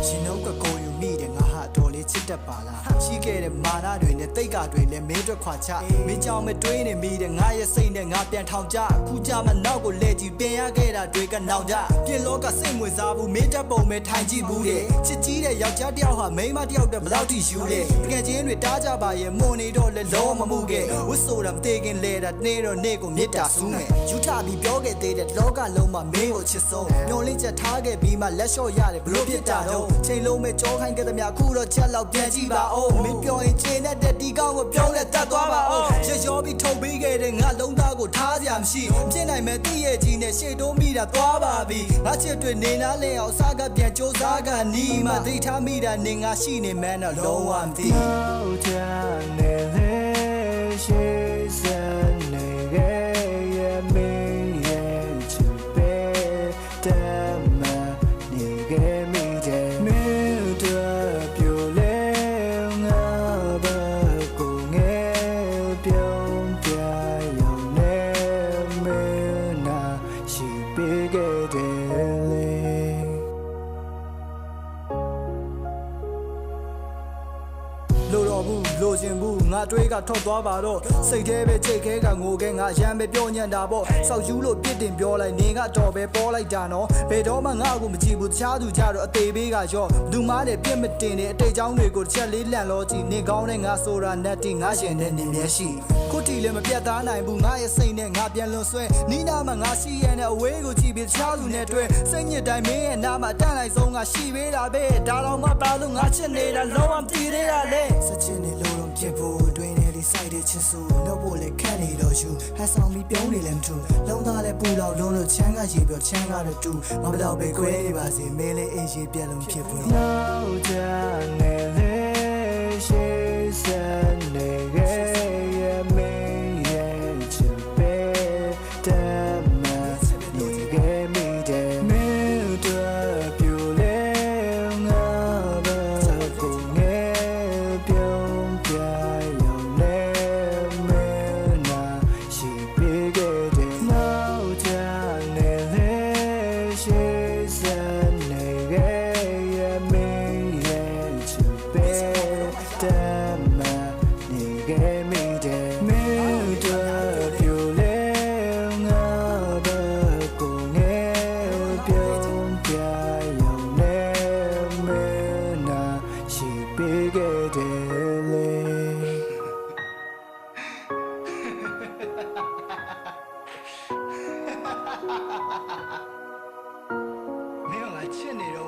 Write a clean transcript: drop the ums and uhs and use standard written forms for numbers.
ရှင်နှုတ်ကကိုယူမိတယ်ငါဟာတော်လေးချစ်တတ်ပါလားရှိခဲ့တဲ့မာနတွေနဲ့တိတ်ကတွေလည်းမင်းတို့ခွာချမင်းကြောင့်မတွေးနေမိတယ်ငါရဲ့စိတ်နဲ့ငါပြန်ထောင်ကြအခုကြမှာနောက်ကိုလဲကြည့်ပြင်ရခဲ့တာတွေကနောင်ကြပြင်လောကစိတ်ဝင်စားဘူးမင်းတက်ပုံပဲထိုင်ကြည့်ဘူးတဲ့ချစ်ကြီးတဲ့ယောက်ျားတယောက်ဟာမိန်းမတယောက်တည်းဘလောက်ထိယူတဲ့တကယ်ချင်းတွေတားကြပါရဲ့မွန်နေတော့လဲလုံးမမှုခဲ့ဝစ်ဆိုတာမသေးခင်လဲတာနေတော့နေကိုမြစ်တာဆူးမယ်ယူထပြီးပြောခဲ့သေးတဲ့လောကလုံးမှာမင်းကိုချစ်ဆုံးညှော်လင့်ချက်ထားခဲ့ပြီးမှလက်လျှော့ရတယ်ဘလို့ဖြစ်တာတော့ချိန်လုံးမဲ့ကြောခိုင်းခဲ့သမျှအခုတော့ချက်လောက်ပြန်ကြည့်ပါဦးမင်းပြောရင်ချိန်တဲ့ဒီကောင်းကိုပြောလဲတတ်သွားပါဦးရရောပြီးထုတ်ပေးခဲ့တဲ့ငါလုံးသားကိုထားစရာမရှိဖြစ်နိုင်မဲ့တည့်ရဲ့ကြီးနဲ့ရှေ့တိုးမိတာသွားပါပြီငါချစ်တွေနေနာလဲအောင်စားကပြန်စူးစမ်းကနီးမှသိထားမိတာနေငါရှိနေမှန်းတော့လုံးဝမသိချင်နေလေရှိစနေရဲ့မင်းရဲ့ချစ်ပဲတမနေခဲ့မိတယ်မင်းတို့ပြိုလဲငါဘာကိုငယ်ပြုံးပြရောင်နေမင်းနာရှိပေးခဲ့တယ်လိုတော့ဘူးလိုချင်ဘူးငါတွေးကထွက်သွားပါတော့စိတ်ထဲပဲကြိတ်ခဲကငိုခဲငါရမ်းပဲပြောညံ့တာပေါ့စောက်ယူလို့ပြစ်တင်ပြောလိုက်နေကတော်ပဲပေါ်လိုက်တာနော်ဘယ်တော့မှငါ့ကိုမကြည့်ဘူးတခြားသူကြတော့အသေးပေးကရော့လူမားတဲ့ပြစ်မတင်တဲ့အတိတ်ချောင်းတွေကိုတစ်ချက်လေးလန့်လို့ကြည့်နေကောင်းတဲ့ငါဆိုတာနတ်တီငါရှင်တဲ့နေမျက်ရှိခုတီလည်းမပြတ်သားနိုင်ဘူးငါရဲ့စိတ်နဲ့ငါပြန်လွန်ဆွဲနီးနာမှာငါရှိရတဲ့အဝေးကိုကြည့်ပြီးတခြားသူနဲ့တွေ့စိတ်ညစ်တိုင်းမင်းရဲ့နားမှာတန့်လိုက်ဆုံးငါရှိပေးတာပဲဒါတော့မှပါလို့ငါချစ်နေတာလုံးဝမတည်သေးတာလေစချင်နေလို့တော့ဖြစ်ဖို့တွင်နေလေးစိုက်တဲ့ချစ်စုတော့ဖို့လေခန့်နေတော့ယူဟန်ဆောင်ပြီးပြုံးနေလည်းမထူလုံးသားလည်းပူလောက်လုံးလို့ချမ်းကရေပြောချမ်းကတော့တူမဘလောက်ပဲခွဲနေပါစေမင်းလေးအေးရေပြက်လုံးဖြစ်ဖို့နောက်ကြနေလေရှိစနေရဲ့မင်းရဲ့ချစ်ပဲတမနေခဲ့မိတယ်မင်းတို့ပြိုလဲငါဘာကိုငယ်ပြုံးပြရောင်နေမင်းနာရှိပေးခဲ့တယ်နောက်ကြနေလေရှိစနေရဲ့မင်းရဲ့ချစ်ပဲတမနေခဲ့မိတယ်မင်းတို့ပြိုလဲငါဘာကိုငယ်ပြုံးပြရောင်နေမင်းနာရှိပေးခဲ့တယ်လေမင်းကချစ်နေတော့